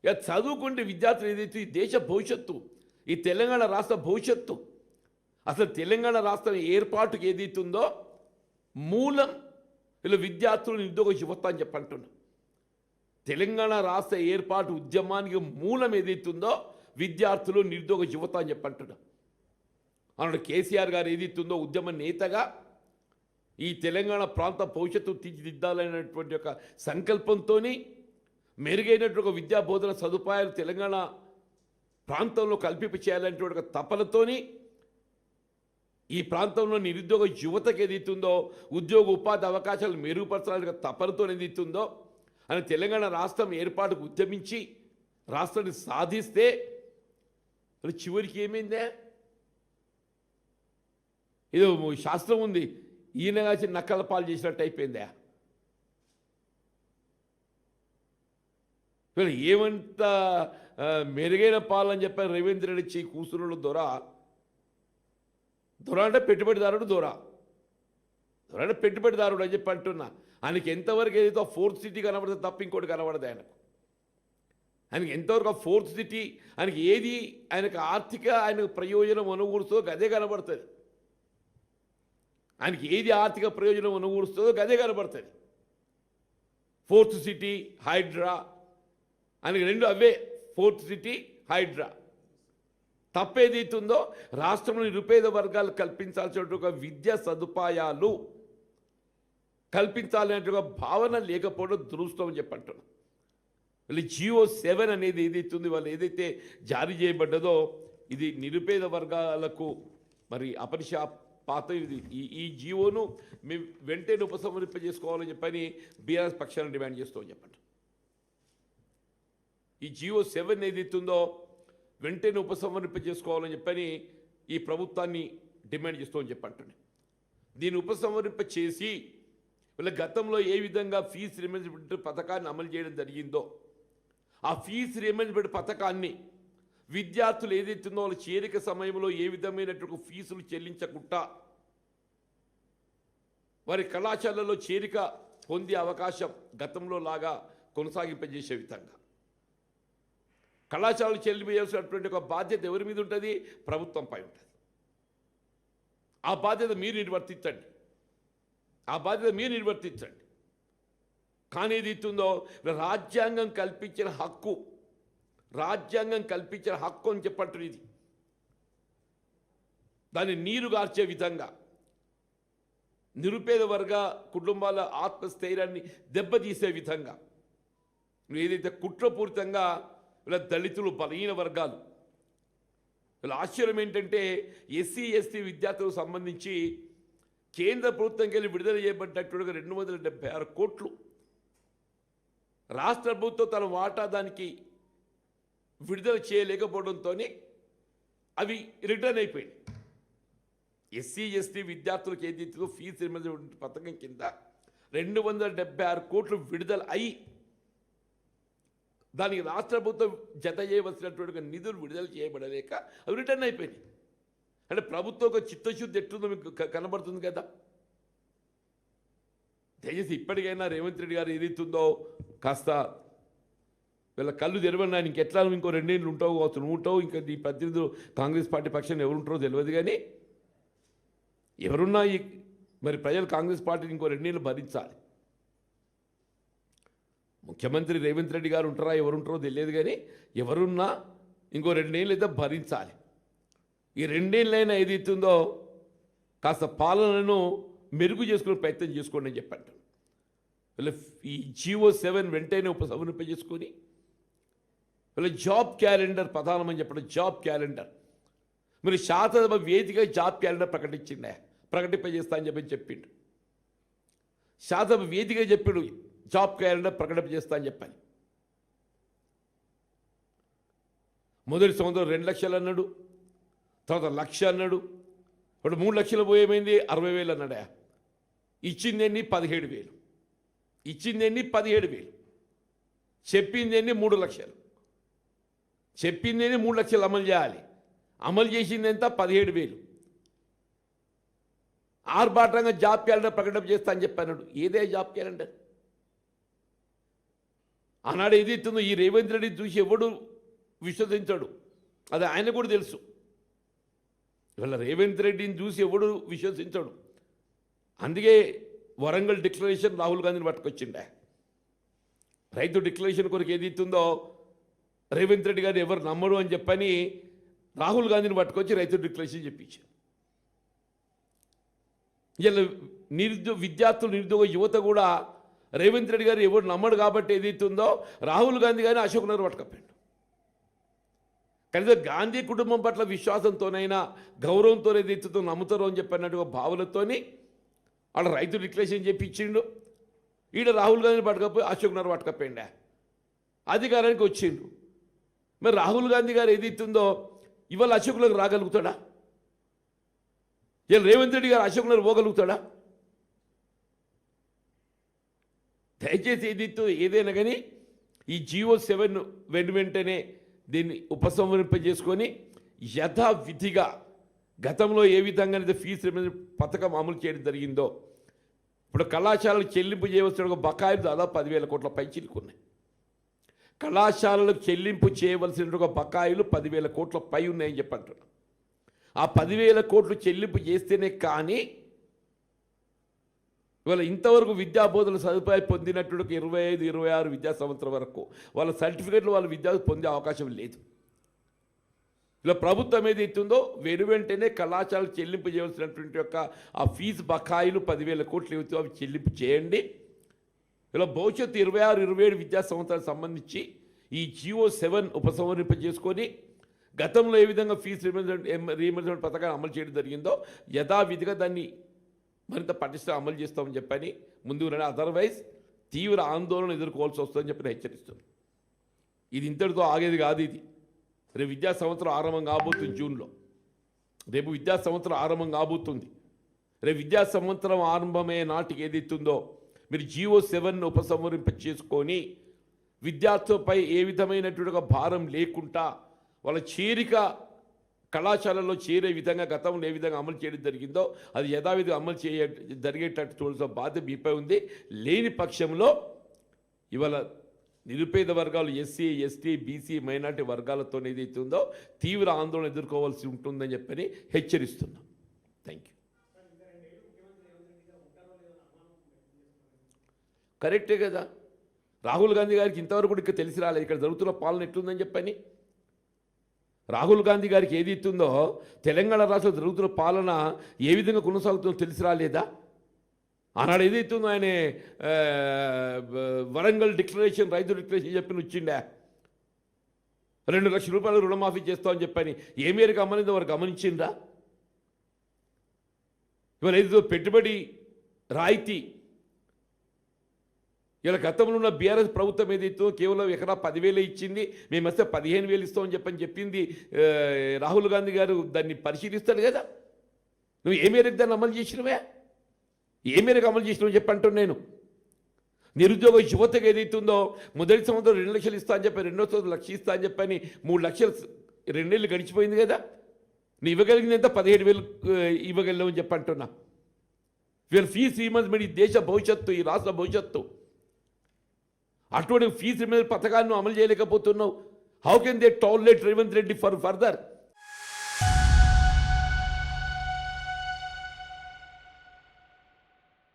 ఇక చదువుకుంటే విద్యార్థులు ఏదైతే ఈ దేశ భవిష్యత్తు, ఈ తెలంగాణ రాష్ట్ర భవిష్యత్తు, అసలు తెలంగాణ రాష్ట్రం ఏర్పాటుకు ఏదైతుందో మూలం ఇలా విద్యార్థులు నిరుద్యోగ యువత అని చెప్పంటున్నా. తెలంగాణ రాష్ట్ర ఏర్పాటు ఉద్యమానికి మూలం ఏదైతుందో విద్యార్థులు నిరుద్యోగ యువత అని చెప్పంటున్నా. అన్నాడు కేసీఆర్ గారు ఏదైతుందో ఉద్యమ నేతగా ఈ తెలంగాణ ప్రాంత భవిష్యత్తు తీర్చిదిద్దాలనేటువంటి ఒక సంకల్పంతో మెరుగైనటువంటి ఒక విద్యా బోధన సదుపాయాలు తెలంగాణ ప్రాంతంలో కల్పింప చేయాలనేటువంటి ఒక తపనతోని ఈ ప్రాంతంలో నిరుద్యోగ యువతకు ఏదైతుందో ఉద్యోగ ఉపాధి అవకాశాలు మెరుగుపరచాలని తపనతో ఏదైతుందో అని తెలంగాణ రాష్ట్రం ఏర్పాటుకు ఉద్యమించి రాష్ట్రాన్ని సాధిస్తే చివరికి ఏమైందే? ఏదో శాస్త్రం ఉంది, ఈయన కాసి నక్కల పాలు చేసినట్టు అయిపోయిందా? ఏమంత మెరుగైన పాలని చెప్పారు రేవంత్ రెడ్డి కూసురుడు దొర అంటే పెట్టుబడిదారుడు దొర అంటే పెట్టుబడిదారుడు అని చెప్పి అంటున్నా. ఆయనకి ఎంతవరకు ఏదైతే ఫోర్త్ సిటీ కనబడితే తప్ప ఇంకోటి కనబడదు. ఆయనకి ఎంతవరకు ఆ ఫోర్త్ సిటీ ఆయనకి ఏది ఆయనకు ఆర్థిక ఆయనకు ప్రయోజనం అనుకూరుస్తుందో అదే కనబడుతుంది. ఆయనకి ఏది ఆర్థిక ప్రయోజనం అనుకూరుస్తుందో అదే కనబడుతుంది. ఫోర్త్ సిటీ, హైడ్రా, ఆయనకి రెండు అవే, ఫోర్త్ సిటీ, హైడ్రా. తప్పేదైతుందో రాష్ట్రంలో నిరుపేద వర్గాలు కల్పించాల్సిన ఒక విద్యా సదుపాయాలు కల్పించాలనే భావన లేకపోవడం దురదృష్టం అని చెప్పంటున్నాను. వీళ్ళు జియో 7 అనేది ఏదైతుంది వాళ్ళు ఏదైతే జారీ చేయబడ్డదో ఇది నిరుపేద వర్గాలకు మరి అపరిశాపాత. ఇది ఈ జియోను మేము వెంటనే ఉపసంహరింపజేసుకోవాలని చెప్పని బీఆర్ఎస్ పక్షాలను డిమాండ్ చేస్తామని చెప్పండి. ఈ జియో 7 ఏదైతుందో వెంటనే ఉపసంహరింపజేసుకోవాలని చెప్పని ఈ ప్రభుత్వాన్ని డిమాండ్ చేస్తామని చెప్పండి. దీన్ని ఉపసంహరింప చేసి వీళ్ళ గతంలో ఏ విధంగా ఫీజు రియంబర్స్మెంట్ పథకాన్ని అమలు చేయడం జరిగిందో ఆ ఫీజు రియంబర్స్మెంట్ పథకాన్ని విద్యార్థులు ఏదైతుందో వాళ్ళ చేరిక సమయంలో ఏ విధమైనటువంటి ఫీజులు చెల్లించకుండా వారి కళాశాలలో చేరిక పొందే అవకాశం గతంలో లాగా కొనసాగింపజేసే విధంగా కళాశాలలు చెల్లింపజేయాల్సినటువంటి ఒక బాధ్యత ఎవరి మీద ఉంటుంది? ప్రభుత్వంపై ఉంటుంది. ఆ బాధ్యత మీరు నిర్వర్తించండి, ఆ బాధ్యత మీరు నిర్వర్తించండి. కానీ ఏది ఇస్తుందో రాజ్యాంగం కల్పించిన హక్కు, రాజ్యాంగం కల్పించిన హక్కు అని చెప్పంటారు. ఇది దాన్ని నీరు గార్చే విధంగా నిరుపేద వర్గ కుటుంబాల ఆత్మస్థైర్యాన్ని దెబ్బతీసే విధంగా ఏదైతే కుట్రపూరితంగా వీళ్ళ దళితులు, బలహీన వర్గాలు, వీళ్ళ ఆశ్చర్యం ఏంటంటే ఎస్సీ ఎస్టీ విద్యార్థులకు సంబంధించి కేంద్ర ప్రభుత్వంకి వెళ్ళి విడుదల చేయబడ్డట్టుగా 276 కోట్లు రాష్ట్ర ప్రభుత్వం తన వాటా దానికి విడుదల చేయలేకపోవడంతో అవి రిటర్న్ అయిపోయాయి. ఎస్సీ ఎస్టీ విద్యార్థులకు ఏదైతే ఫీజు రియంబర్స్మెంట్ పథకం కింద 276 కోట్లు విడుదల అయి దానికి రాష్ట్ర ప్రభుత్వం జత చేయవలసినటువంటి నిధులు విడుదల చేయబడలేక అవి రిటర్న్ అయిపోయినాయి. అంటే ప్రభుత్వం ఒక చిత్తశుద్ధి ఎట్టుందో మీకు కనబడుతుంది కదా. దయచేసి ఇప్పటికైనా రేవంత్ రెడ్డి గారు ఏదైతుందో కాస్త వీళ్ళ కళ్ళు తెరవన్నా. ఇంకెట్లా ఇంకో 2 ఏళ్ళు ఉంటావు కావచ్చు, నువ్వు ఉంటావు, ఇంకా ఈ ప్రతినిధులు కాంగ్రెస్ పార్టీ పక్షాన్ని ఎవరు ఉంటారో తెలియదు. కానీ ఎవరున్నా మరి ప్రజలు కాంగ్రెస్ పార్టీని ఇంకో 2 ఏళ్ళు భరించాలి. ముఖ్యమంత్రి రేవంత్ రెడ్డి గారు ఉంటారా ఎవరుంటారో తెలియదు. కానీ ఎవరున్నా ఇంకో 2 ఏళ్ళు అయితే భరించాలి. ఈ 2 ఏళ్ళైనా ఏదైతుందో కాస్త పాలనను మెరుగు చేసుకునే ప్రయత్నం చేసుకోండి అని చెప్పండి. వీళ్ళ ఈ జియో 7 వెంటనే ఉపసంహరింపజేసుకొని వీళ్ళ జాబ్ క్యాలెండర్ ప్రధానమని చెప్పడం. జాబ్ క్యాలెండర్ మీరు శాసనసభ వేదిక జాబ్ క్యాలెండర్ ప్రకటింపజేస్తా అని చెప్పిండు. శాసనసభ వేదిక చెప్పాడు జాబ్ క్యాలెండర్ ప్రకటింపజేస్తా అని చెప్పాను. మొదటి సంవత్సరం 2 లక్షలు అన్నాడు, తర్వాత 1 లక్ష అన్నాడు, ఇప్పుడు 3 లక్షలు పోయేమైంది 60,000 అన్నాడా. ఇచ్చిందేంటి 17,000, ఇచ్చిందేంటి 17,000, చెప్పిందేంటి 3 లక్షలు, చెప్పిందేంటి 3 లక్షలు అమలు చేయాలి, అమలు చేసింది ఎంత 17,000. ఆర్భాటంగా జాబ్ క్యాలెండర్ ప్రకటన చేస్తా అని చెప్పాడు. ఏదే జాబ్ క్యాలెండర్? ఆనాడు ఏదైతుందో ఈ రేవంత్ రెడ్డిని చూసి ఎవడు విశ్వసించాడు, అది ఆయన కూడా తెలుసు. ఇవాళ రేవంత్ రెడ్డిని చూసి ఎవడు విశ్వసించాడు. అందుకే వరంగల్ డిక్లరేషన్ రాహుల్ గాంధీని పట్టుకొచ్చిండే. రైతు డిక్లరేషన్ కొరకు ఏదైతుందో రేవంత్ రెడ్డి గారు ఎవరు నమ్మడు అని చెప్పని రాహుల్ గాంధీని పట్టుకొచ్చి రైతు డిక్లరేషన్ చెప్పించారు. ఇలా విద్యార్థులు నిరుద్యోగ యువత కూడా రేవంత్ రెడ్డి గారు ఎవరు నమ్మడు కాబట్టి ఏదైతుందో రాహుల్ గాంధీ గారిని అశోక్ నగర్ పట్టుకపోయాడు. కనీసం గాంధీ కుటుంబం పట్ల విశ్వాసంతోనైనా గౌరవంతో ఏదైతుందో నమ్ముతారో అని చెప్పినట్టుగా భావులతోని వాళ్ళ రైతు డిక్లరేషన్ చెప్పించిండు. ఈడ రాహుల్ గాంధీని పట్టుకపోయి అశోక్ నగర్ పట్టుకపోయిండే అధికారానికి వచ్చిండు. మరి రాహుల్ గాంధీ గారు ఏదైతుందో ఇవాళ అశోక్ నగర్ రాగలుగుతాడా? ఇలా రేవంత్ రెడ్డి గారు అశోక్ నగర్ పోగలుగుతాడా? దయచేసి ఏదైనా కానీ ఈ GO7 వెంటనే దీన్ని ఉపసంహరింపజేసుకొని యథావిధిగా గతంలో ఏ విధంగా అయితే ఫీజు పథకం అమలు చేయడం జరిగిందో ఇప్పుడు కళాశాలలు చెల్లింపు చేయవలసిన బకాయిలు దాదాపు 10,000 కోట్ల పై చిలుకున్నాయి. కళాశాలలకు చెల్లింపు చేయవలసిన బకాయిలు 10,000 కోట్ల పై ఉన్నాయని చెప్పంటున్నాను. ఆ 10,000 కోట్లు చెల్లింపు చేస్తేనే కానీ ఇవాళ ఇంతవరకు విద్యాబోధన సదుపాయం పొందినట్టు 25-26 విద్యా సంవత్సరం వరకు వాళ్ళ సర్టిఫికేట్లు వాళ్ళ విద్యా పొందే అవకాశం లేదు. ఇలా ప్రభుత్వం ఏదైతుందో వెంటనే కళాశాలకు చెల్లింపు చేయవలసినటువంటి యొక్క ఆ ఫీజు బకాయిలు 10,000 కోట్లు ఏవైతే అవి చెల్లింపు చేయండి. ఇలా భవిష్యత్తు 26-27 విద్యా సంవత్సరాలకు సంబంధించి ఈ GO7 ఉపసంహరింపజేసుకొని గతంలో ఏ విధంగా ఫీజు రీయింబర్స్మెంట్ పథకాన్ని అమలు చేయడం జరిగిందో యథావిధిగా దాన్ని మరింత పటిష్టంగా అమలు చేస్తామని చెప్పని ముందుకు అదర్వైజ్ తీవ్ర ఆందోళన ఎదుర్కోవాల్సి వస్తుందని చెప్పి హెచ్చరిస్తుంది. ఇది ఇంతటితో ఆగేది కాదు. ఇది రేపు విద్యా సంవత్సరం ఆరంభం కాబోతుంది. జూన్లో రేపు విద్యా సంవత్సరం ఆరంభం కాబోతుంది. రేపు విద్యా సంవత్సరం ఆరంభమయ్యే నాటికి ఏదైతుందో మీరు GO7 ఉపసంహరింప చేసుకొని విద్యార్థులపై ఏ విధమైనటువంటి భారం లేకుండా వాళ్ళ చేరిక కళాశాలల్లో చేరే విధంగా గతంలో ఏ విధంగా అమలు చేయడం జరిగిందో అది యథావిధిగా అమలు జరిగేటట్టు చూడాల్సిన బాధ్యత మీపై ఉంది. లేని పక్షంలో ఇవాళ నిరుపేద వర్గాలు SC, ST, BC మైనార్టీ వర్గాలతో ఏదైతే ఉందో తీవ్ర ఆందోళన ఎదుర్కోవాల్సి ఉంటుందని చెప్పని హెచ్చరిస్తున్నాం. Thank you. కరెక్టే కదా. రాహుల్ గాంధీ గారికి ఇంతవరకు కూడా ఇక్కడ తెలిసి రాలేదు ఇక్కడ జరుగుతున్న పాలన ఎట్లుందని చెప్పని. రాహుల్ గాంధీ గారికి ఏది ఇస్తుందో తెలంగాణ రాష్ట్రంలో జరుగుతున్న పాలన ఏ విధంగా కొనసాగుతుందో తెలిసి రాలేదా? ఆనాడు ఏదైతుందో ఆయన వరంగల్ డిక్లరేషన్ రైతు డిక్లరేషన్ చెప్పి వచ్చిండే 2 లక్షల రూపాయలు రుణమాఫీ చేస్తామని చెప్పని ఏ మేరకు అమ్మనిందో వారు గమనించిందా? ఇవాళ ఏదో పెట్టుబడి రాయితీ ఇలా గతంలో ఉన్న బీఆర్ఎస్ ప్రభుత్వం ఏదైతే కేవలం ఎకరా 10,000 ఇచ్చింది, మేము వస్తే 15,000 ఇస్తామని చెప్పింది రాహుల్ గాంధీ గారు దాన్ని పరిశీలిస్తాడు కదా. నువ్వు ఏ మేరకు దాన్ని అమలు చేసినవే? ఏ మేరకు అమలు చేసినావు చెప్పంటాను నేను. నిరుద్యోగ యువతకు ఏదైతుందో మొదటి సంవత్సరం 2 లక్షలు ఇస్తా అని చెప్పి, రెండో సంవత్సరం 1 లక్ష ఇస్తా అని చెప్పని 3 లక్షలు 2 నెలలు గడిచిపోయింది కదా. నువ్వు ఇవ్వగలిగింది ఎంత? 17,000 ఇవ్వగలిగామని చెప్పంటున్నా. వీళ్ళ ఫీజు రీయింబర్స్మెంట్ ఈ దేశ భవిష్యత్తు, ఈ రాష్ట్ర భవిష్యత్తు. అటువంటి ఫీజు రీయింబర్స్మెంట్ పథకాన్ని అమలు చేయలేకపోతున్నావు. How can they tolerate Revanth Reddy further?